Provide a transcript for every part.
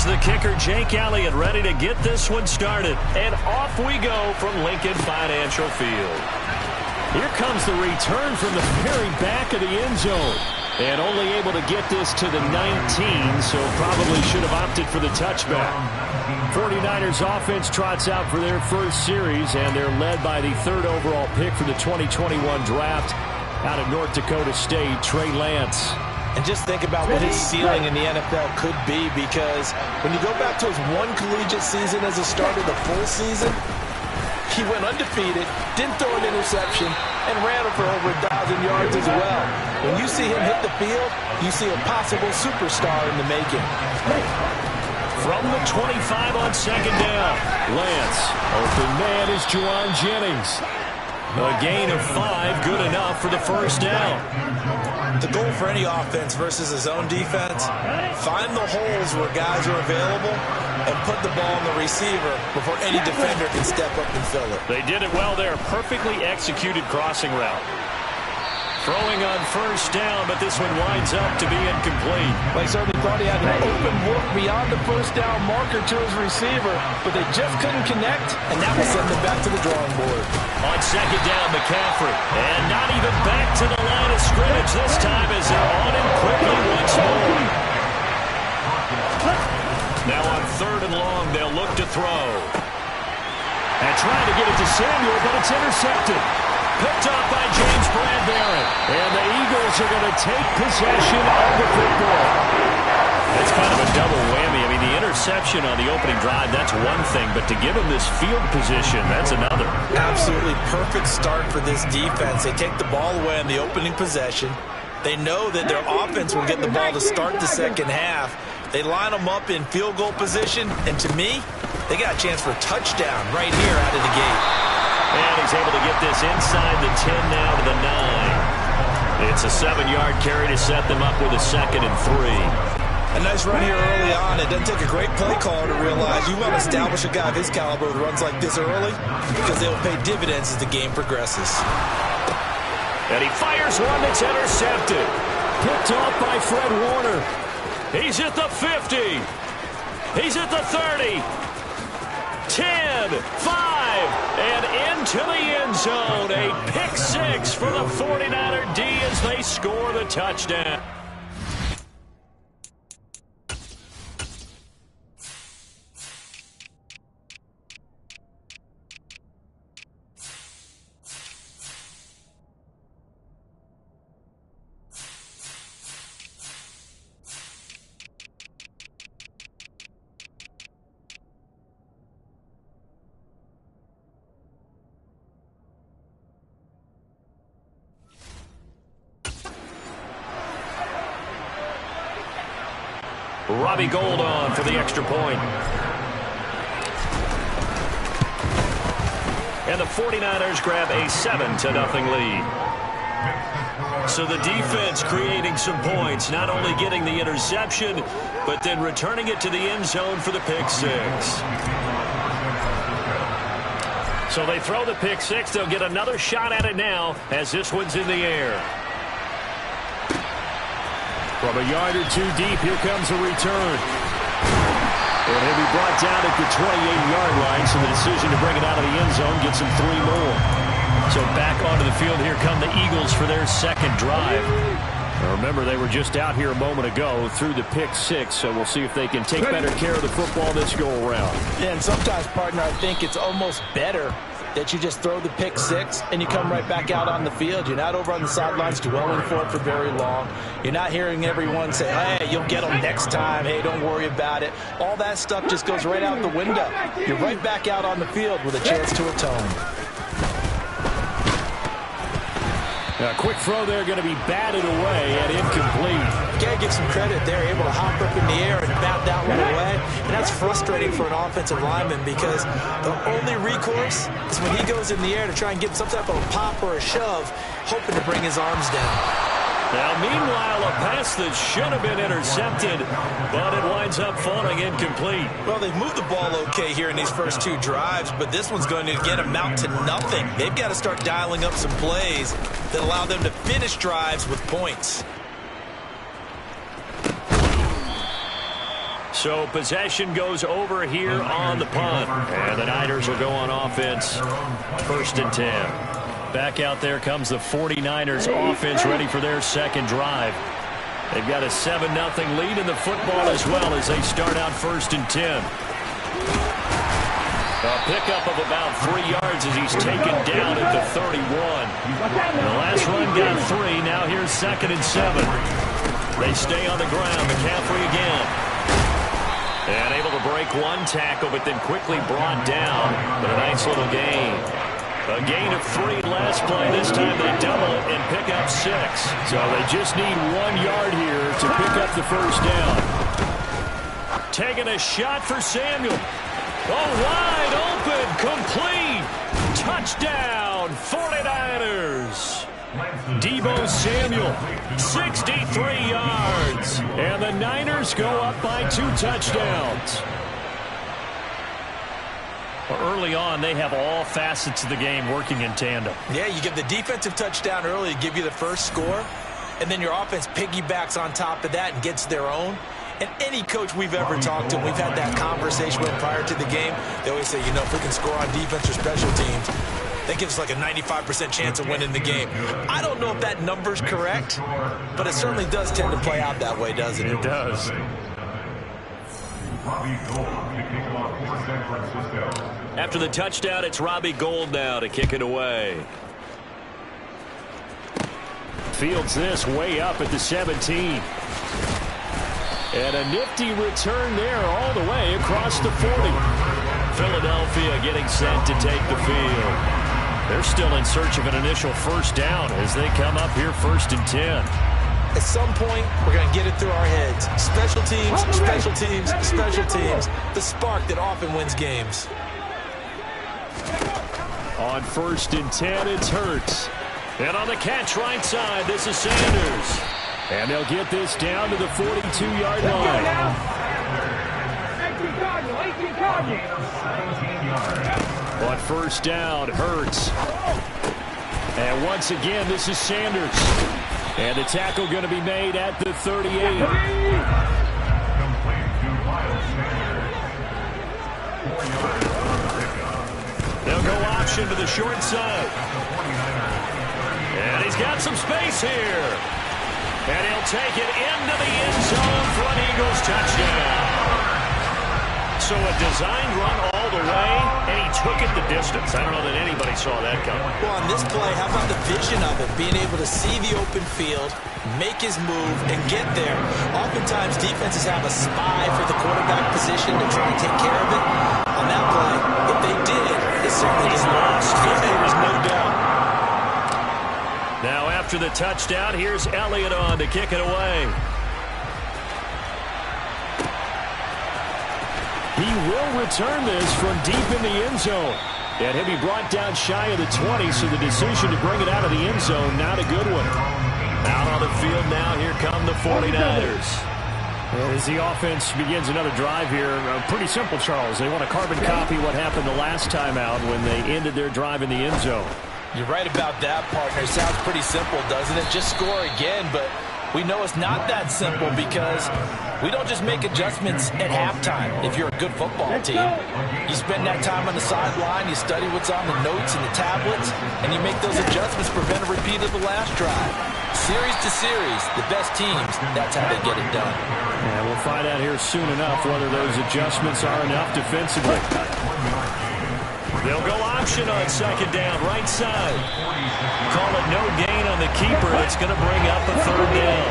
Here's the kicker, Jake Elliott, ready to get this one started. And off we go from Lincoln Financial Field. Here comes the return from the very back of the end zone. And only able to get this to the 19, so probably should have opted for the touchback. 49ers offense trots out for their first series, and they're led by the third overall pick for the 2021 draft out of North Dakota State, Trey Lance. And just think about what his ceiling in the NFL could be, because when you go back to his one collegiate season as a starter, the full season, he went undefeated, didn't throw an interception, and ran it for over 1,000 yards as well. When you see him hit the field, you see a possible superstar in the making. From the 25 on second down, Lance. Open man is Juwan Jennings. A gain of 5, good enough for the first down. The goal for any offense versus his own defense, find the holes where guys are available and put the ball on the receiver before any defender can step up and fill it. They did it well there. Perfectly executed crossing route. Throwing on first down, but this one winds up to be incomplete. They certainly thought he had an open look beyond the first down marker to his receiver, but they just couldn't connect, and that will send them back to the drawing board. On second down, McCaffrey. And not even back to the line of scrimmage this time as they're on him quickly once more. Now on third and long, they'll look to throw. And trying to get it to Samuel, but it's intercepted. Picked up by James Bradbury. And the Eagles are going to take possession of the football. That's kind of a double whammy. I mean, the interception on the opening drive, that's one thing. But to give them this field position, that's another. Absolutely perfect start for this defense. They take the ball away on the opening possession. They know that their offense will get the ball to start the second half. They line them up in field goal position. And to me, they got a chance for a touchdown right here out of the gate. And he's able to get this inside the 10 now to the 9. It's a 7-yard carry to set them up with a 2nd and 3. A nice run here early on. It doesn't take a great play caller to realize you want to establish a guy of his caliber with runs like this early, because they will pay dividends as the game progresses. And he fires one that's intercepted. Picked off by Fred Warner. He's at the 50. He's at the 30. 10, 5, and into the end zone. A pick 6 for the 49er D as they score the touchdown. Robbie Gould on for the extra point. And the 49ers grab a 7-0 lead. So the defense creating some points, not only getting the interception, but then returning it to the end zone for the pick 6. So they throw the pick 6. They'll get another shot at it now as this one's in the air. From a yard or two deep, here comes a return. And he'll be brought down at the 28-yard line, so the decision to bring it out of the end zone gets him 3 more. So back onto the field, here come the Eagles for their second drive. Now remember, they were just out here a moment ago through the pick 6, so we'll see if they can take better care of the football this go-around. Yeah, and sometimes, partner, I think it's almost better that you just throw the pick 6 and you come right back out on the field. You're not over on the sidelines dwelling for it for very long. You're not hearing everyone say, hey, you'll get them next time. Hey, don't worry about it. All that stuff just goes right out the window. You're right back out on the field with a chance to atone. A quick throw there, going to be batted away and incomplete. Got to give some credit there, able to hop up in the air and bat that one away. And that's frustrating for an offensive lineman, because the only recourse is when he goes in the air to try and get some type of a pop or a shove, hoping to bring his arms down. Now, meanwhile, a pass that should have been intercepted, but it winds up falling incomplete. Well, they've moved the ball okay here in these first 2 drives, but this one's going to get amount to nothing. They've got to start dialing up some plays that allow them to finish drives with points. So possession goes over here on the punt. And the Niners will go on offense. 1st and 10. Back out there comes the 49ers offense ready for their second drive. They've got a 7-0 lead in the football as well as they start out 1st and 10. A pickup of about 3 yards as he's taken down at the 31. The last run got 3. Now here's 2nd and 7. They stay on the ground. McCaffrey again. And able to break one tackle, but then quickly brought down. But a nice little gain. A gain of 3 last play. This time they double it and pick up 6. So they just need 1 yard here to pick up the first down. Taking a shot for Samuel. Oh, wide open, complete, touchdown, 49ers. Deebo Samuel, 63 yards, and the Niners go up by 2 touchdowns. Early on, they have all facets of the game working in tandem. Yeah, you get the defensive touchdown early to give you the first score, and then your offense piggybacks on top of that and gets their own. And any coach we've ever talked to, we've had that conversation with prior to the game, they always say, you know, if we can score on defense or special teams, that gives us like a 95% chance of winning the game. I don't know if that number's correct, but it certainly does tend to play out that way, doesn't it? It does. After the touchdown, it's Robbie Gould now to kick it away. Fields this way up at the 17. And a nifty return there all the way across the 40. Philadelphia getting set to take the field. They're still in search of an initial first down as they come up here 1st and 10. At some point, we're going to get it through our heads. Special teams, special teams, special teams. The spark that often wins games. On 1st and 10, it's Hurts. And on the catch right side, this is Sanders. And they'll get this down to the 42-yard line. On 1st down, Hurts. And once again, this is Sanders. And the tackle going to be made at the 38. They'll go option to the short side. And he's got some space here. And he'll take it into the end zone for an Eagles touchdown. So a designed run all the way, and he took it the distance. I don't know that anybody saw that coming. Well, on this play, how about the vision of it? Being able to see the open field, make his move, and get there. Oftentimes, defenses have a spy for the quarterback position to try and take care of it. On that play, if they did, it certainly is lost. There's no doubt. Now after the touchdown, here's Elliott on to kick it away. He will return this from deep in the end zone. And he'll be brought down shy of the 20, so the decision to bring it out of the end zone, not a good one. Out on the field now, here come the 49ers. As the offense begins another drive here, pretty simple, Charles. They want to carbon copy what happened the last time out when they ended their drive in the end zone. You're right about that, partner. Sounds pretty simple, doesn't it? Just score again, but we know it's not that simple because we don't just make adjustments at halftime. If you're a good football team, you spend that time on the sideline, you study what's on the notes and the tablets, and you make those adjustments to prevent a repeat of the last drive. Series to series, the best teams, that's how they get it done. And we'll find out here soon enough whether those adjustments are enough defensively. They'll go option on 2nd down, right side. Call it no gain on the keeper. It's going to bring up a 3rd down.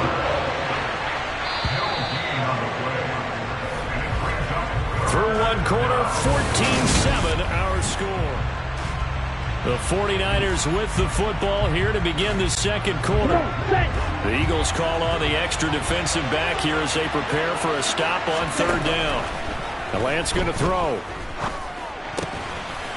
Through one quarter, 14-7 our score. The 49ers with the football here to begin the 2nd quarter. The Eagles call on the extra defensive back here as they prepare for a stop on 3rd down. The Lance going to throw.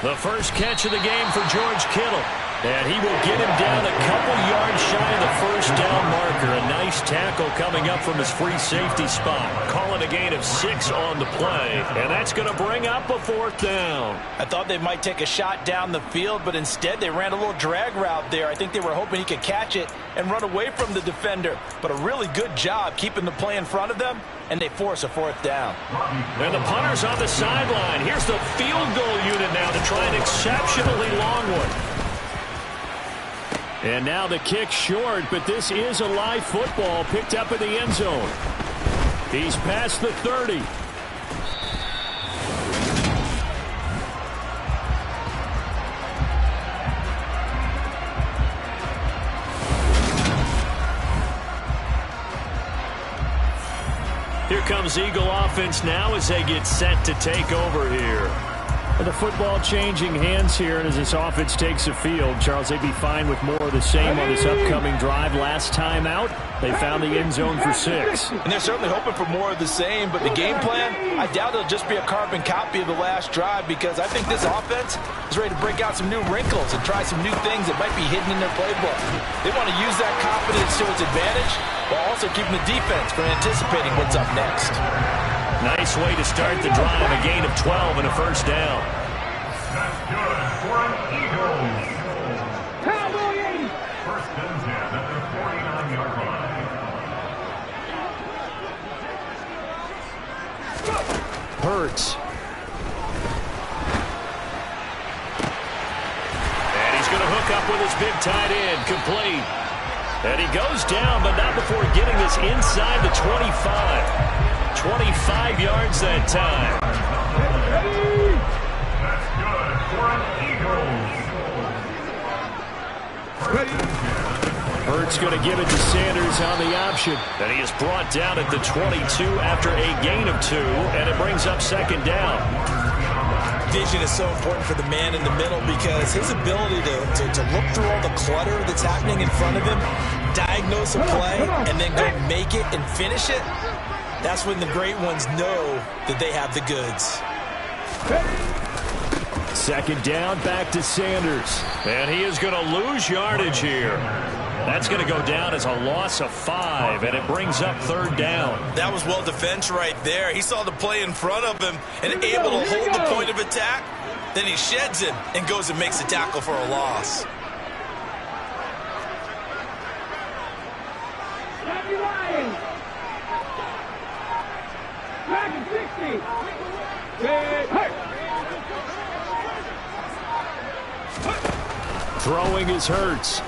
The first catch of the game for George Kittle. And he will get him down a couple yards shy of the first down marker. A nice tackle coming up from his free safety spot. Calling a gain of 6 on the play. And that's going to bring up a 4th down. I thought they might take a shot down the field, but instead they ran a little drag route there. I think they were hoping he could catch it and run away from the defender. But a really good job keeping the play in front of them, and they force a 4th down. And the punter's on the sideline. Here's the field goal unit now to try an exceptionally long one. And now the kick short, but this is a live football picked up in the end zone. He's past the 30. Here comes Eagle offense now as they get set to take over here. And the football changing hands here, and as this offense takes the field, Charles, they'd be fine with more of the same on this upcoming drive. Last time out, they found the end zone for 6. And they're certainly hoping for more of the same, but the game plan, I doubt it'll just be a carbon copy of the last drive, because I think this offense is ready to break out some new wrinkles and try some new things that might be hidden in their playbook. They want to use that confidence to its advantage, while also keeping the defense from anticipating what's up next. Nice way to start the drive, a gain of 12 and a first down. That's good for an Eagles. Cowboys! First and 10 at the 49-yard line. Hurts. And he's going to hook up with his big tight end, complete. And he goes down, but not before getting this inside the 25. 25 yards that time. That's good for an Eagles. Hurts going to give it to Sanders on the option. And he is brought down at the 22 after a gain of 2, and it brings up 2nd down. Vision is so important for the man in the middle, because his ability to look through all the clutter that's happening in front of him, diagnose a play, and then go make it and finish it. That's when the great ones know that they have the goods. 2nd down, back to Sanders. And he is going to lose yardage here. That's going to go down as a loss of 5, and it brings up 3rd down. That was well defense right there. He saw the play in front of him and able to hold the point of attack. Then he sheds him and goes and makes a tackle for a loss. Throwing is Hurts.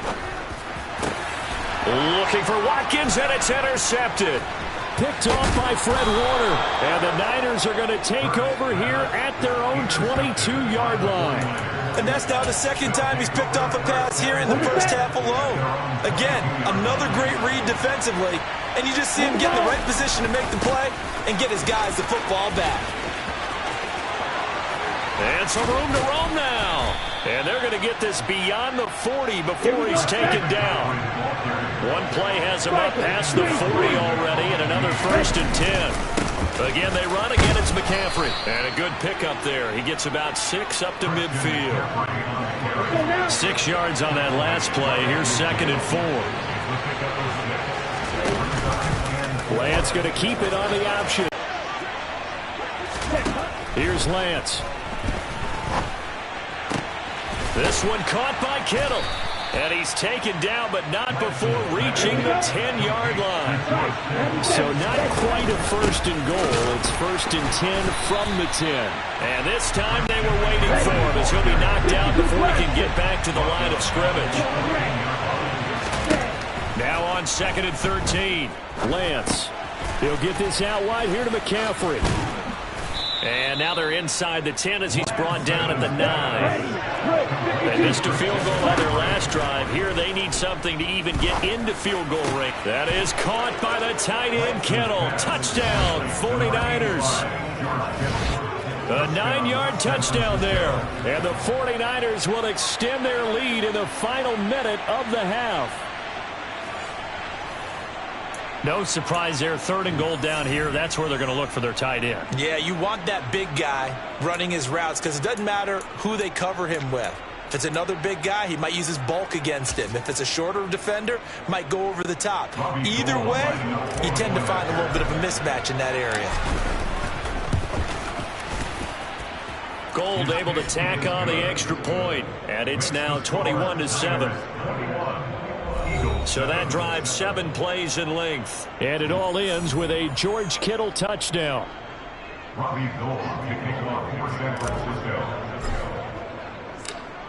Looking for Watkins, and it's intercepted. Picked off by Fred Warner. And the Niners are going to take over here at their own 22-yard line. And that's now the 2nd time he's picked off a pass here in the first half alone. Again, another great read defensively. And you just see him get in the right position to make the play and get his guys the football back. And some room to roam now. And they're going to get this beyond the 40 before he's taken down. One play has him up past the 40 already, and another 1st and 10. Again, they run. Again, it's McCaffrey. And a good pickup there. He gets about 6 up to midfield. 6 yards on that last play. Here's 2nd and 4. Lance going to keep it on the option. Here's Lance. This one caught by Kittle. And he's taken down, but not before reaching the 10-yard line. So not quite a 1st and goal. It's 1st and 10 from the 10. And this time they were waiting for him, as he'll be knocked out before he can get back to the line of scrimmage. Now on 2nd and 13. Lance. He'll get this out wide here to McCaffrey. And now they're inside the 10 as he's brought down at the 9. They missed a field goal on their last drive. Here they need something to even get into field goal range. That is caught by the tight end, Kittle. Touchdown, 49ers. A 9-yard touchdown there. And the 49ers will extend their lead in the final minute of the half. No surprise there. 3rd and goal down here. That's where they're going to look for their tight end. Yeah, you want that big guy running his routes, because it doesn't matter who they cover him with. If it's another big guy, he might use his bulk against him. If it's a shorter defender, might go over the top. Either way, you tend to find a little bit of a mismatch in that area. Gold able to tack on the extra point, and it's now 21-7. So that drives 7 plays in length. And it all ends with a George Kittle touchdown. Robbie Gould kicking off for San Francisco.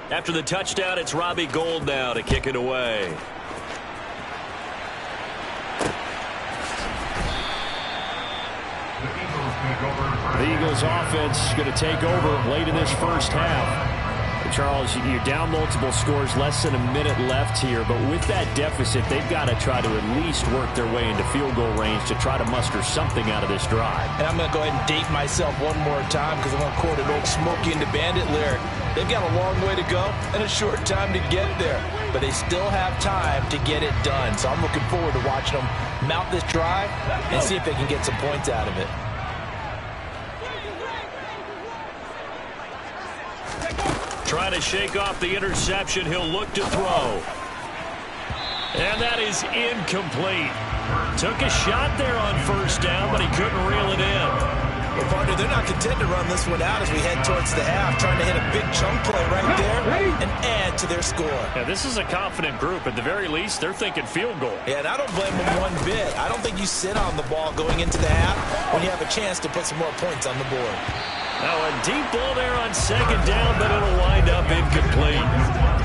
After the touchdown, it's Robbie Gould now to kick it away. The Eagles offense is going to take over late in this first half. Charles, you're down multiple scores, less than a minute left here, but with that deficit, they've got to try to at least work their way into field goal range to try to muster something out of this drive. And I'm going to go ahead and date myself one more time because I'm going to quote an old Smokey and the Bandit lyric. They've got a long way to go and a short time to get there, but they still have time to get it done. So I'm looking forward to watching them mount this drive and see if they can get some points out of it. Trying to shake off the interception. He'll look to throw. And that is incomplete. Took a shot there on first down, but he couldn't reel it in. Well, partner, they're not content to run this one out as we head towards the half, trying to hit a big chunk play right there and add to their score. Yeah, this is a confident group. At the very least, they're thinking field goal. Yeah, and I don't blame them one bit. I don't think you sit on the ball going into the half when you have a chance to put some more points on the board. Now a deep ball there on second down, but it'll wind up incomplete.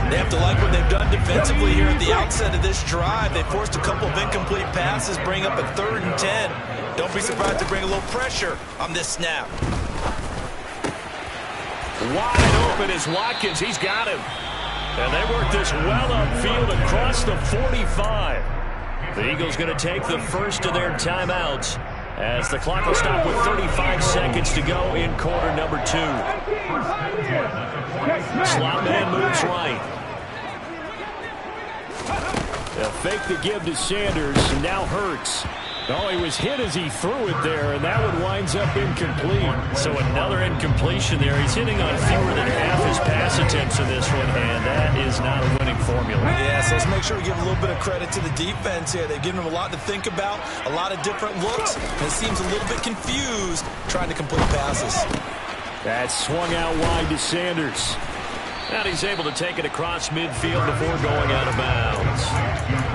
They have to like what they've done defensively here at the outset of this drive. They forced a couple of incomplete passes, bring up a 3rd and 10. Don't be surprised to bring a little pressure on this snap. Wide open is Watkins. He's got him. And they work this well upfield across the 45. The Eagles going to take the first of their timeouts as the clock will stop with 35 seconds to go in quarter number 2. Slot man moves right. They'll fake the give to Sanders, and now Hurts. Oh, he was hit as he threw it there, and that one winds up incomplete. So another incompletion there. He's hitting on fewer than half his pass attempts in this one, and that is not a winning formula. Yeah, so let's make sure we give a little bit of credit to the defense here. They've given them a lot to think about, a lot of different looks, and it seems a little bit confused trying to complete passes. That swung out wide to Sanders. And he's able to take it across midfield before going out of bounds.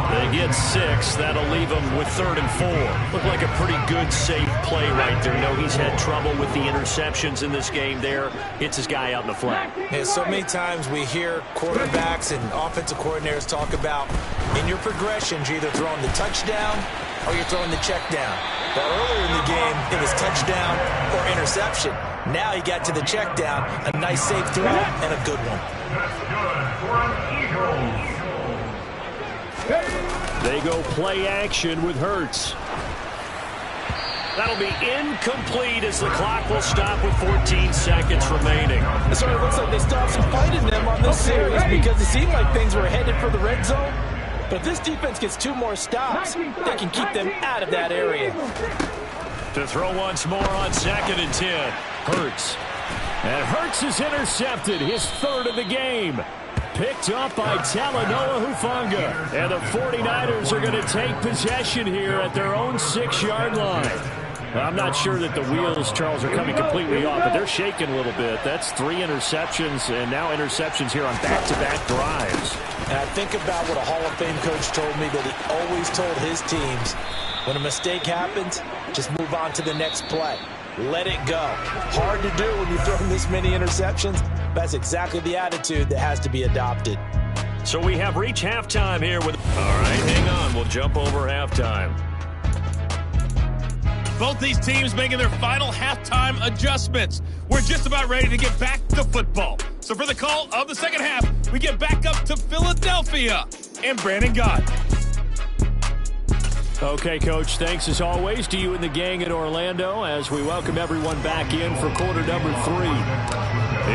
They get 6. That'll leave him with 3rd and 4. Looked like a pretty good, safe play right there. No, he's had trouble with the interceptions in this game there. Hits his guy out in the flat. Yeah, so many times we hear quarterbacks and offensive coordinators talk about in your progressions, you're either throwing the touchdown or you're throwing the check down. But earlier in the game, it was touchdown or interception. Now he got to the check down, a nice safe throw, and a good one. They go play action with Hurts. That'll be incomplete as the clock will stop with 14 seconds remaining. It sort of looks like they still have some fight in them on this series because it seemed like things were headed for the red zone. But if this defense gets 2 more stops, they can keep them out of that area. To throw once more on 2nd and 10. Hurts. And Hurts is intercepted, his 3rd of the game. Picked up by Talanoa Hufanga. And the 49ers are going to take possession here at their own 6-yard line. I'm not sure that the wheels, Charles, are coming completely off, but they're shaking a little bit. That's 3 interceptions, and now interceptions here on back-to-back drives. And I think about what a Hall of Fame coach told me that he always told his teams, when a mistake happens, just move on to the next play. Let it go. Hard to do when you throw this many interceptions. That's exactly the attitude that has to be adopted. So we have reached halftime here with... All right, hang on. We'll jump over halftime. Both these teams making their final halftime adjustments. We're just about ready to get back to football. So for the call of the second half, we get back up to Philadelphia and Brandon Gott. Okay, Coach, thanks as always to you and the gang in Orlando as we welcome everyone back in for quarter number 3.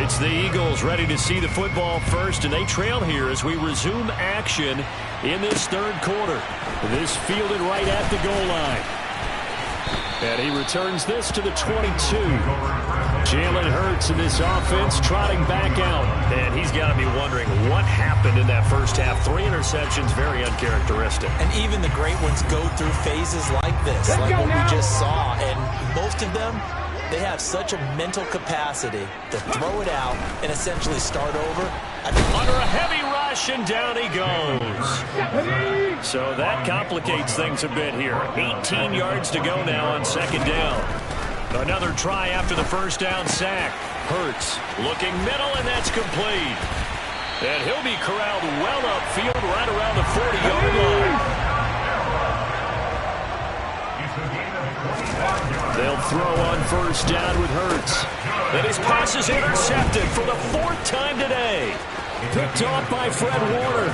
It's the Eagles ready to see the football first, and they trail here as we resume action in this 3rd quarter. This fielded right at the goal line. And he returns this to the 22. Jalen Hurts in this offense trotting back out. And he's got to be wondering what happened in that first half. 3 interceptions, very uncharacteristic. And even the great ones go through phases like this, like what we just saw. And most of them, they have such a mental capacity to throw it out and essentially start over. Under a heavy rush, and down he goes. So that complicates things a bit here. 18 yards to go now on second down. Another try after the first down sack. Hurts looking middle, and that's complete. And he'll be corralled well upfield right around the 40-yard line. They'll throw on first down with Hurts. And his pass is intercepted for the 4th time today. Picked off by Fred Warner.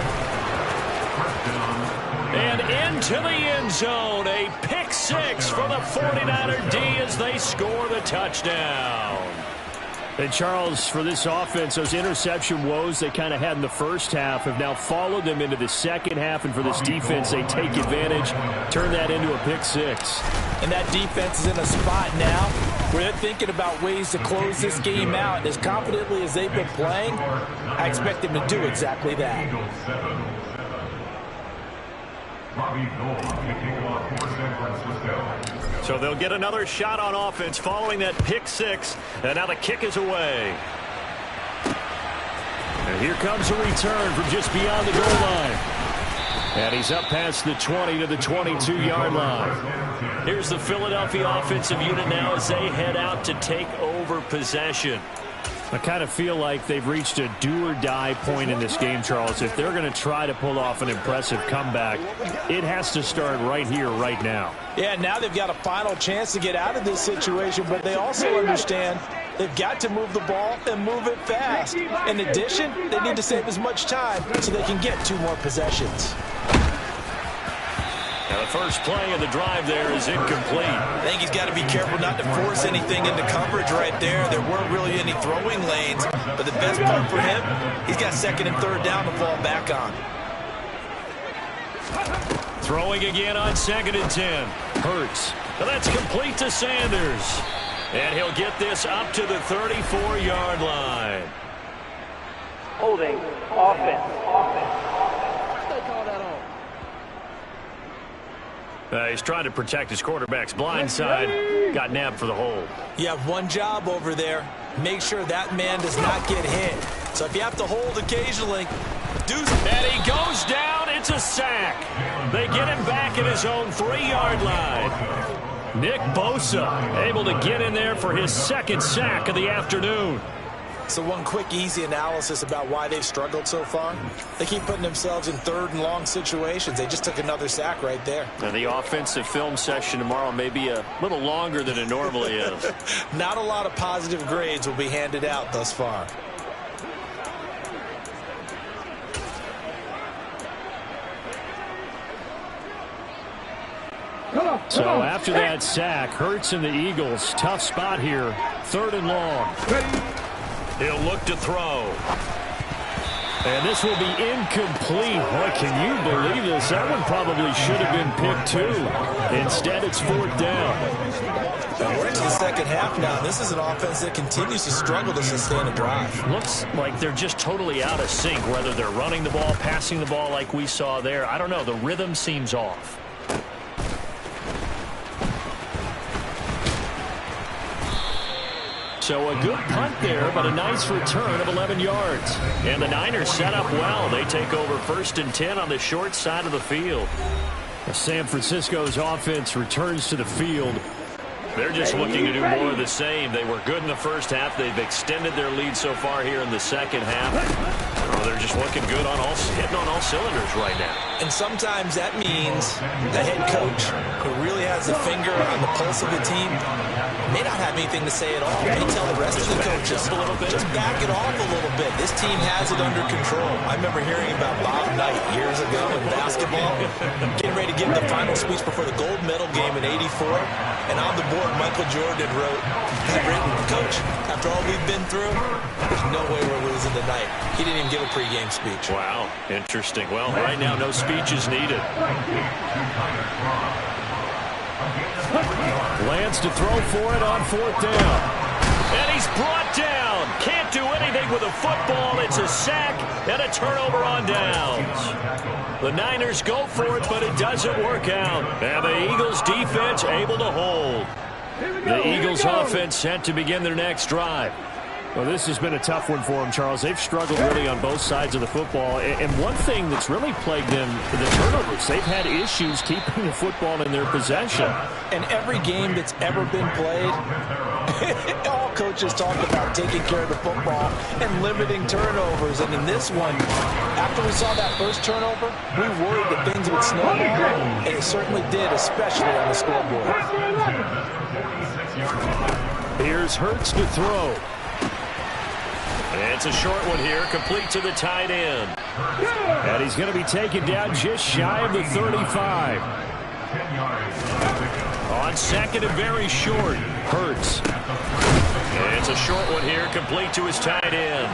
And into the end zone. A pick 6 for the 49er D as they score the touchdown. And Charles, for this offense, those interception woes they kind of had in the first half have now followed them into the second half. And for this defense, they take advantage, turn that into a pick 6. And that defense is in a spot now where they're thinking about ways to close this game out. And as confidently as they've been playing, I expect them to do exactly that. So they'll get another shot on offense following that pick 6. And now the kick is away. And here comes a return from just beyond the goal line. And he's up past the 20 to the 22-yard line. Here's the Philadelphia offensive unit now as they head out to take over possession. I kind of feel like they've reached a do-or-die point in this game, Charles. If they're going to try to pull off an impressive comeback, it has to start right here, right now. Yeah, now they've got a final chance to get out of this situation, but they also understand they've got to move the ball and move it fast. In addition, they need to save as much time so they can get 2 more possessions. Now the first play of the drive there is incomplete. I think he's got to be careful not to force anything into coverage right there. There weren't really any throwing lanes, but the best part for him, he's got 2nd and 3rd down to fall back on. Throwing again on 2nd and 10. Hurts. Now that's complete to Sanders. And he'll get this up to the 34-yard line. Holding offense. He's trying to protect his quarterback's blind side. Got nabbed for the hold. You have one job over there. Make sure that man does not get hit. So if you have to hold occasionally, do something. And he goes down. It's a sack. They get him back at his own 3-yard line. Nick Bosa able to get in there for his 2nd sack of the afternoon. So one quick, easy analysis about why they've struggled so far. They keep putting themselves in 3rd and long situations. They just took another sack right there. And the offensive film session tomorrow may be a little longer than it normally is. Not a lot of positive grades will be handed out thus far. So after that sack, Hurts and the Eagles, tough spot here. 3rd and long. He'll look to throw. And this will be incomplete. Boy, can you believe this? That one probably should have been picked 2. Instead, it's 4th down. We're into the second half now. This is an offense that continues to struggle to sustain a drive. Looks like they're just totally out of sync, whether they're running the ball, passing the ball like we saw there. I don't know. The rhythm seems off. So a good punt there, but a nice return of 11 yards. And the Niners set up well. They take over 1st and 10 on the short side of the field. San Francisco's offense returns to the field. They're just looking to do more of the same. They were good in the first half. They've extended their lead so far here in the second half. Oh, they're just looking good on hitting on all cylinders right now. And sometimes that means the head coach who really has a finger on the pulse of the team may not have anything to say at all. May tell the rest of the coaches, just back it off a little bit. This team has it under control. I remember hearing about Bob Knight years ago in basketball, getting ready to give the final speech before the gold medal game in '84. And on the board, Michael Jordan had written, "Coach, after all we've been through, there's no way we're losing tonight." He didn't even give a pregame speech. Wow, interesting. Well, right now, no speech is needed. Lance to throw for it on 4th down. And he's the football. It's a sack and a turnover on downs. The Niners go for it, but it doesn't work out. And the Eagles defense able to hold. The Eagles offense set to begin their next drive. Well, this has been a tough one for them, Charles. They've struggled really on both sides of the football. And one thing that's really plagued them, the turnovers. They've had issues keeping the football in their possession. And every game that's ever been played, all coaches talk about taking care of the football and limiting turnovers. And in this one, after we saw that first turnover, we worried that things would snowball, and it certainly did, especially on the scoreboard. Here's Hurts to throw. It's a short one here, complete to the tight end. And he's going to be taken down just shy of the 35. On second and very short, Hurts. And it's a short one here, complete to his tight end.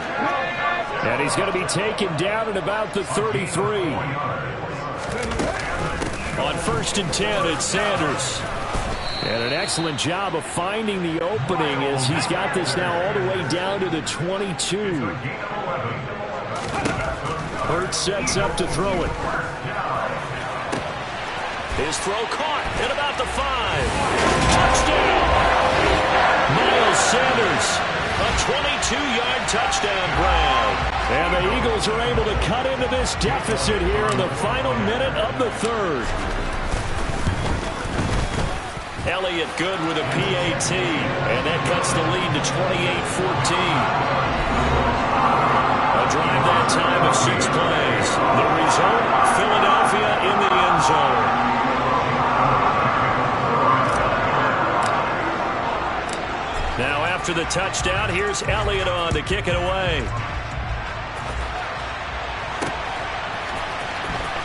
And he's going to be taken down at about the 33. On 1st and 10, it's Sanders. And an excellent job of finding the opening as he's got this now all the way down to the 22. Hurts sets up to throw it. His throw caught at about the 5. Touchdown! Miles Sanders, a 22-yard touchdown grab. And the Eagles are able to cut into this deficit here in the final minute of the third. Elliott good with a PAT, and that cuts the lead to 28-14. A drive that time of 6 plays. The result, Philadelphia in the end zone. Now after the touchdown, here's Elliott on to kick it away.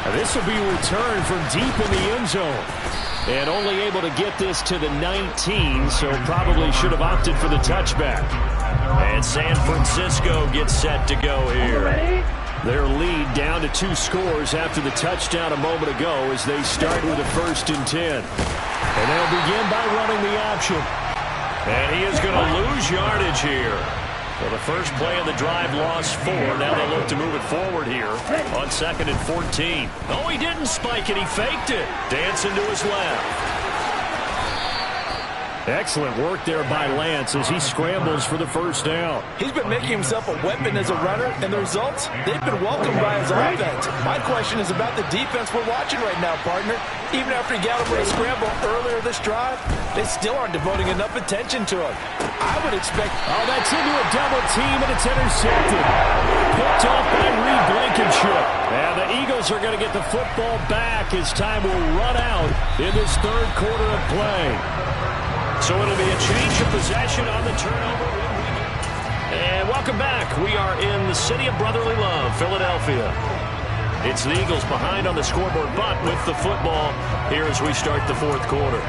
Now this will be a return from deep in the end zone. And only able to get this to the 19, so probably should have opted for the touchback. And San Francisco gets set to go here. Their lead down to 2 scores after the touchdown a moment ago as they start with a 1st and 10. And they'll begin by running the option. And he is going to lose yardage here. Well, the first play of the drive lost 4. Now they look to move it forward here on 2nd and 14. Oh, he didn't spike it. He faked it. Dancing to his left. Excellent work there by Lance as he scrambles for the first down. He's been making himself a weapon as a runner, and the results, they've been welcomed by his offense. My question is about the defense we're watching right now, partner. Even after he got over a scramble earlier this drive, they still aren't devoting enough attention to him. I would expect... Oh, that's into a double team, and it's intercepted. Picked off by Reed Blankenship. And the Eagles are going to get the football back as time will run out in this third quarter of play. So it'll be a change of possession on the turnover. And welcome back. We are in the city of brotherly love, Philadelphia. It's the Eagles behind on the scoreboard, but with the football here as we start the fourth quarter.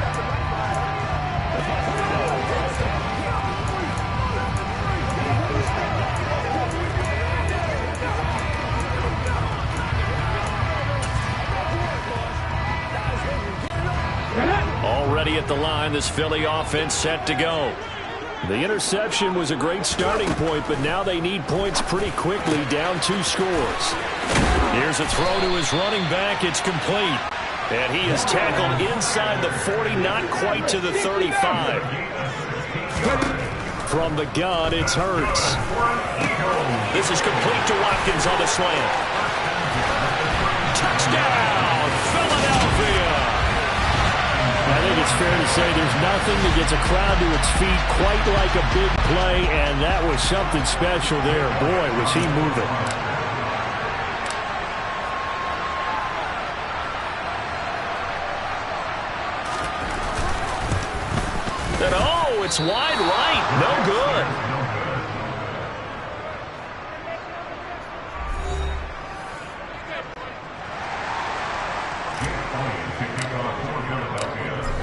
Already at the line, this Philly offense set to go. The interception was a great starting point, but now they need points pretty quickly, down 2 scores. Here's a throw to his running back. It's complete. And he is tackled inside the 40, not quite to the 35. From the gun, it's Hurts. This is complete to Watkins on the slant. Touchdown, Philadelphia! I think it's fair to say there's nothing that gets a crowd to its feet quite like a big play, and that was something special there. Boy, was he moving. And oh, it's wide right. No good.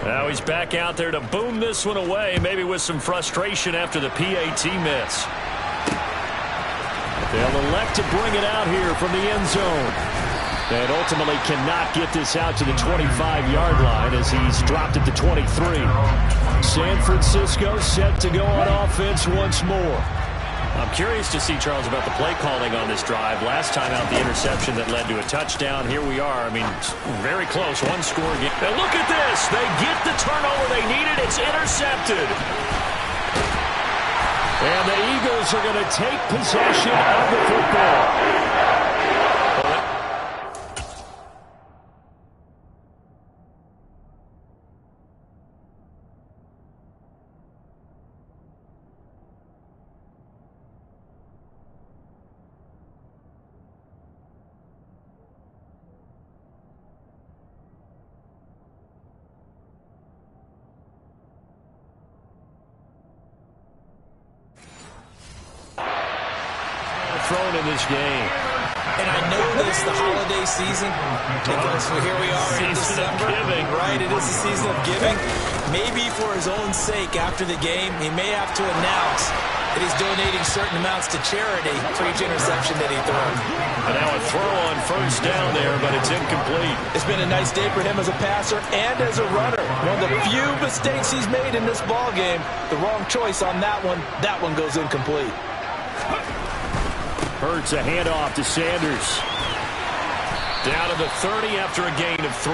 Now he's back out there to boom this one away, maybe with some frustration after the PAT miss. They'll elect to bring it out here from the end zone. And ultimately cannot get this out to the 25-yard line as he's dropped it to 23. San Francisco set to go on offense once more. I'm curious to see, Charles, about the play calling on this drive. Last time out, the interception that led to a touchdown. Here we are. I mean, very close. One score game. Now look at this. They get the turnover they needed. It's intercepted. And the Eagles are going to take possession of the football. Thrown in this game. And I know this, the holiday season, because here we are in December, right? It is the season of giving. Maybe for his own sake, after the game, he may have to announce that he's donating certain amounts to charity for each interception that he throws. And now a throw on first down there, but it's incomplete. It's been a nice day for him as a passer and as a runner. One of the few mistakes he's made in this ball game. The wrong choice on that one. That one goes incomplete. Hurts a handoff to Sanders. Down to the 30 after a gain of 3.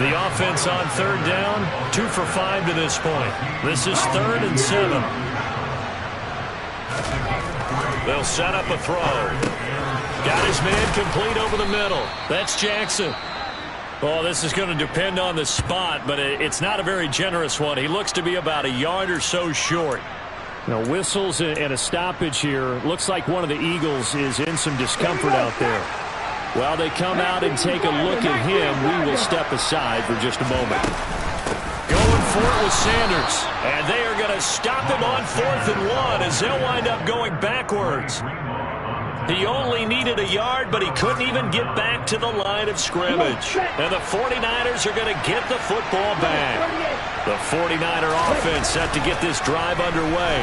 The offense on third down, 2 for 5 to this point. This is 3rd and 7. They'll set up a throw. Got his man complete over the middle. That's Jackson. Well, this is going to depend on the spot, but it's not a very generous one. He looks to be about a yard or so short. Now, whistles and a stoppage here. Looks like one of the Eagles is in some discomfort out there. While they come out and take a look at him, we will step aside for just a moment. Going for it with Sanders. And they are going to stop him on 4th and 1 as they'll wind up going backwards. He only needed a yard, but he couldn't even get back to the line of scrimmage. And the 49ers are going to get the football back. The 49er offense set to get this drive underway.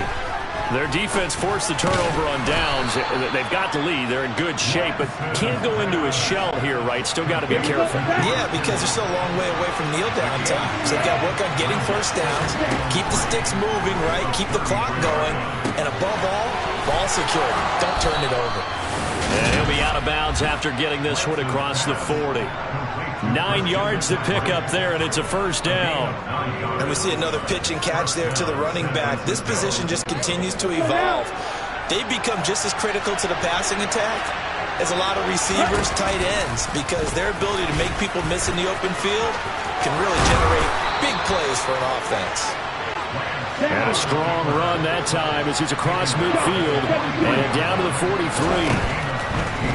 Their defense forced the turnover on downs. They've got the lead. They're in good shape, but can't go into a shell here, right? Still got to be careful. Yeah, because they're still a long way away from kneel down time. So they've got to work on getting first downs, keep the sticks moving, right? Keep the clock going, and above all, ball security. Don't turn it over. And he'll be out of bounds after getting this one across the 40. 9 yards to pick up there, and it's a first down. And we see another pitch and catch there to the running back. This position just continues to evolve. They've become just as critical to the passing attack as a lot of receivers, tight ends, because their ability to make people miss in the open field can really generate big plays for an offense. And a strong run that time as he's across midfield and down to the 43.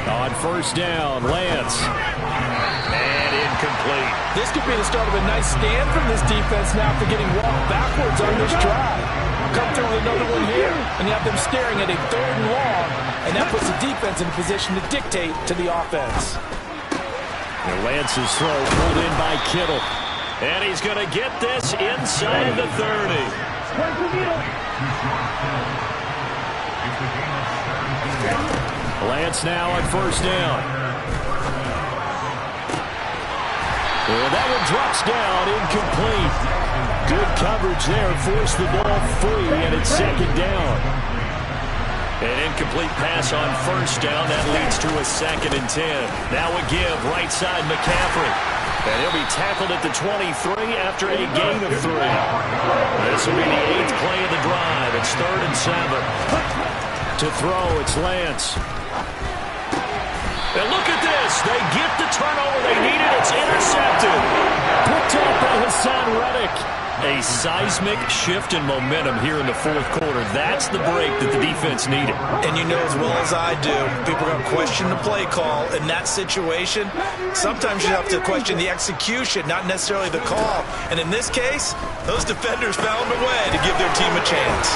On first down, Lance. And incomplete. This could be the start of a nice stand from this defense now after getting walked backwards on this drive. Come through with another one here, and you have them staring at a 3rd and long, and that puts the defense in a position to dictate to the offense. And Lance's throw pulled in by Kittle. And he's going to get this inside the 30. Lance now on first down. And that one drops down, incomplete. Good coverage there, forced the ball free, and it's 2nd down. An incomplete pass on first down. That leads to a 2nd and 10. Now a give, right side McCaffrey. And he'll be tackled at the 23 after a gain of 3. This will be the 8th play of the drive. It's 3rd and 7. To throw, it's Lance. And look at this. They get the turnover they needed. It's intercepted. Picked up by Hassan Reddick. A seismic shift in momentum here in the 4th quarter. That's the break that the defense needed. And you know as well as I do, people are going to question the play call in that situation. Sometimes you have to question the execution, not necessarily the call. And in this case, those defenders found a way to give their team a chance.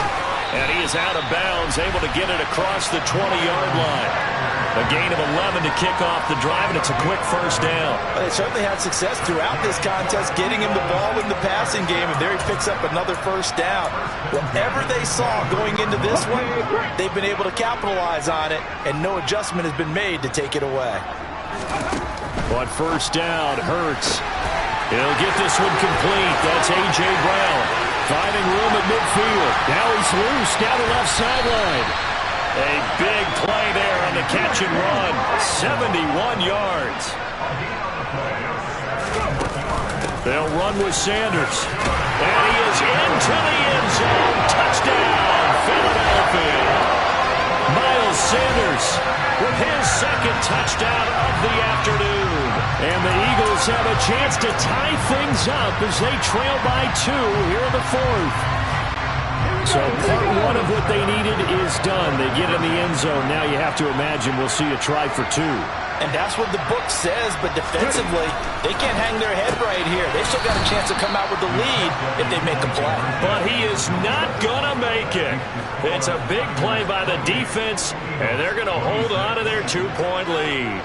And he is out of bounds, able to get it across the 20-yard line. A gain of 11 to kick off the drive, and it's a quick first down. Well, they certainly had success throughout this contest, getting him the ball in the passing game, and there he picks up another first down. Whatever they saw going into this one, they've been able to capitalize on it, and no adjustment has been made to take it away. On first down, Hurts. He'll get this one complete. That's A.J. Brown. Finding room at midfield. Now he's loose down the left sideline. A big play there on the catch and run. 71 yards. They'll run with Sanders. And he is into the end zone. Touchdown, Philadelphia. Miles Sanders with his second touchdown of the afternoon. And the Eagles have a chance to tie things up as they trail by 2 here in the fourth. So part one of what they needed is done. They get in the end zone. Now you have to imagine we'll see a try for 2. And that's what the book says, but defensively, they can't hang their head right here. They still got a chance to come out with the lead if they make a play. But he is not going to make it. It's a big play by the defense, and they're going to hold on to their 2-point lead.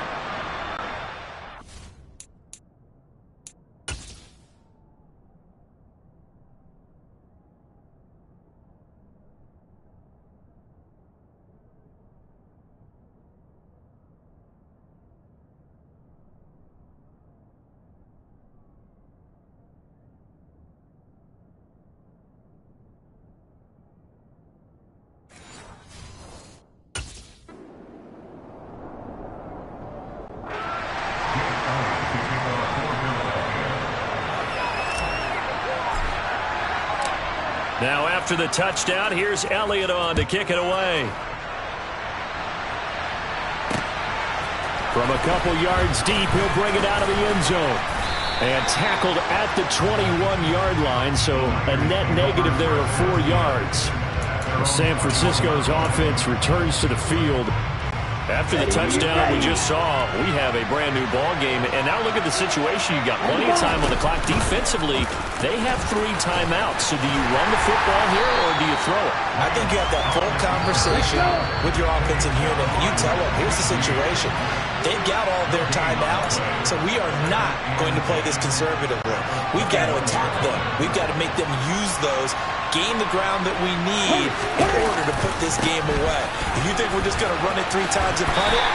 Now after the touchdown, here's Elliott on to kick it away. From a couple yards deep, he'll bring it out of the end zone. And tackled at the 21-yard line, so a net negative there of 4 yards. San Francisco's offense returns to the field. After the touchdown we just saw, we have a brand-new ball game. And now look at the situation. You've got plenty of time on the clock. Defensively, they have 3 timeouts. So do you run the football here or do you throw it? I think you have that full conversation with your offensive unit. You tell them, here's the situation. They've got all their timeouts, so we are not going to play this conservatively. We've got to attack them. We've got to make them use those, gain the ground that we need in order to put this game away. If you think we're just going to run it 3 times and punt it,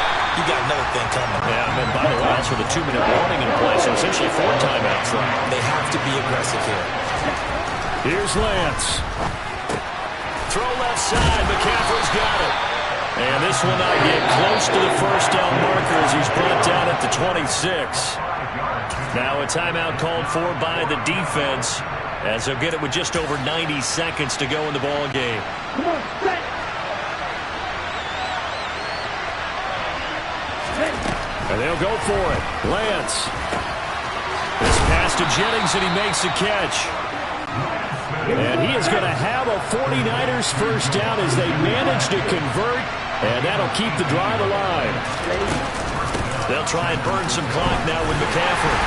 you got another thing coming. Yeah, and by the way, that's with a 2-minute warning in place, so essentially 4 timeouts, right? They have to be aggressive here. Here's Lance. Throw left side. McCaffrey's got it. And this will not get close to the first down marker as he's brought down at the 26. Now a timeout called for by the defense as they'll get it with just over 90 seconds to go in the ball game. And they'll go for it. Lance. This pass to Jennings, and he makes the catch. And he is going to have a 49ers first down as they manage to convert, and that'll keep the drive alive. They'll try and burn some clock now with McCaffrey.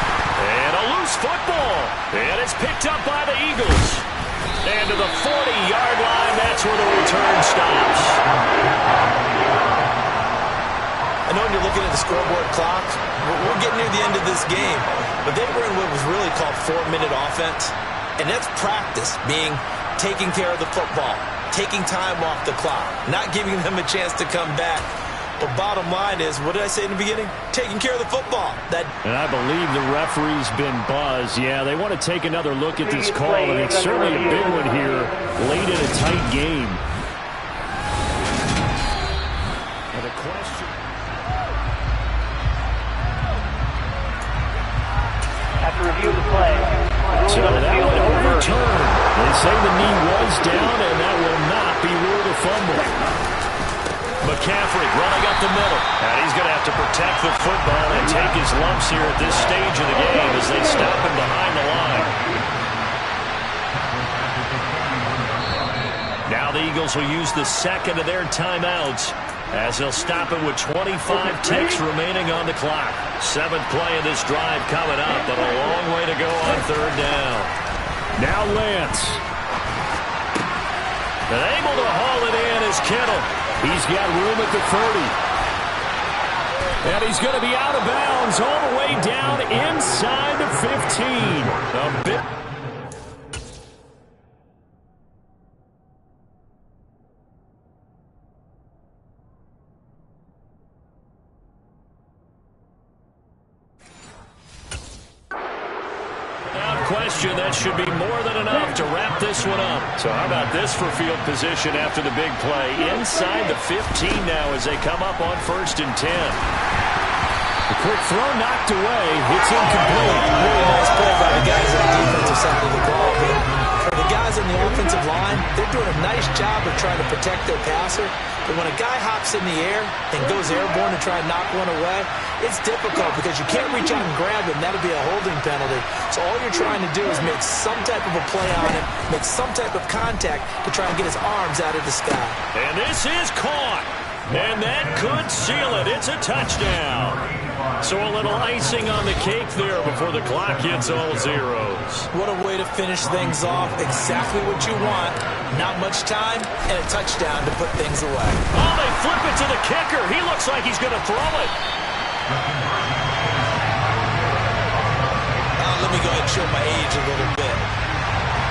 And a loose football. And it's picked up by the Eagles. And to the 40-yard line, that's where the return stops. I know when you're looking at the scoreboard clock, we're getting near the end of this game, but they were in what was really called 4-minute offense. And that's practice, being taking care of the football, taking time off the clock, not giving them a chance to come back. But bottom line is, what did I say in the beginning? Taking care of the football. And I believe the referee's been buzzed. Yeah, they want to take another look at this call, and it's certainly a big one here late in a tight game. And a question. After review of the play. So that one overturned. They say the knee was down, and that will not be ruled a fumble. McCaffrey running up the middle. And he's going to have to protect the football and take his lumps here at this stage of the game as they stop him behind the line. Now the Eagles will use the second of their timeouts as they'll stop it with 25 ticks remaining on the clock. 7th play of this drive coming up, but a long way to go on 3rd down. Now Lance. And able to haul it in is Kittle. He's got room at the 30. And he's going to be out of bounds all the way down inside the 15. A bit. question, that should be more than enough to wrap this one up. So how about this for field position after the big play? Inside the 15 now as they come up on 1st and 10. The quick throw knocked away. It's incomplete. Really nice play by the guys on the defensive side of the ball. But for the guys on the offensive line, they're doing a nice job of trying to protect their passer. But when a guy hops in the air and goes airborne to try and knock one away, it's difficult because you can't reach out and grab him. That'll be a holding penalty. So all you're trying to do is make some type of a play on him, make some type of contact to try and get his arms out of the sky. And this is caught. And that could seal it. It's a touchdown. So a little icing on the cake there before the clock hits all zeros. What a way to finish things off. Exactly what you want. Not much time and a touchdown to put things away. Oh, they flip it to the kicker. He looks like he's going to throw it. Let me go ahead and show my age a little bit.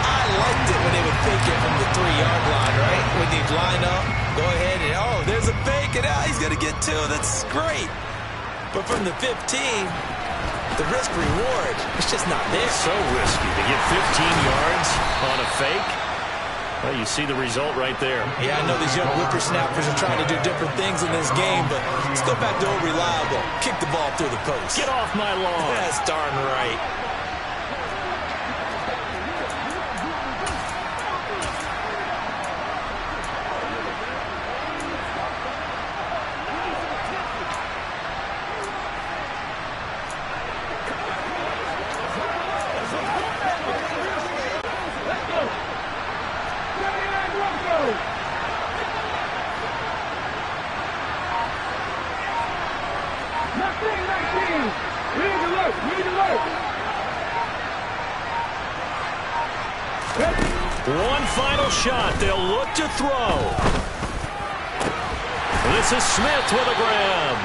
I liked it when they would fake it from the 3-yard line, right? When they'd line up, go ahead and, oh, there's a fake, and he's going to get 2. That's great. But from the 15, the risk-reward, it's just not there. So risky to get 15 yards on a fake. Well, you see the result right there. Yeah, I know these young whippersnappers are trying to do different things in this game, but let's go back to old reliable. Kick the ball through the post. Get off my lawn. That's darn right. One final shot. They'll look to throw. This is Smith with a grab.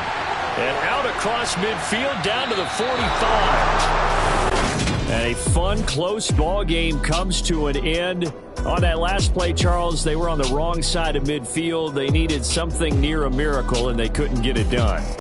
And out across midfield down to the 45. And a fun, close ball game comes to an end. On that last play, Charles, they were on the wrong side of midfield. They needed something near a miracle, and they couldn't get it done.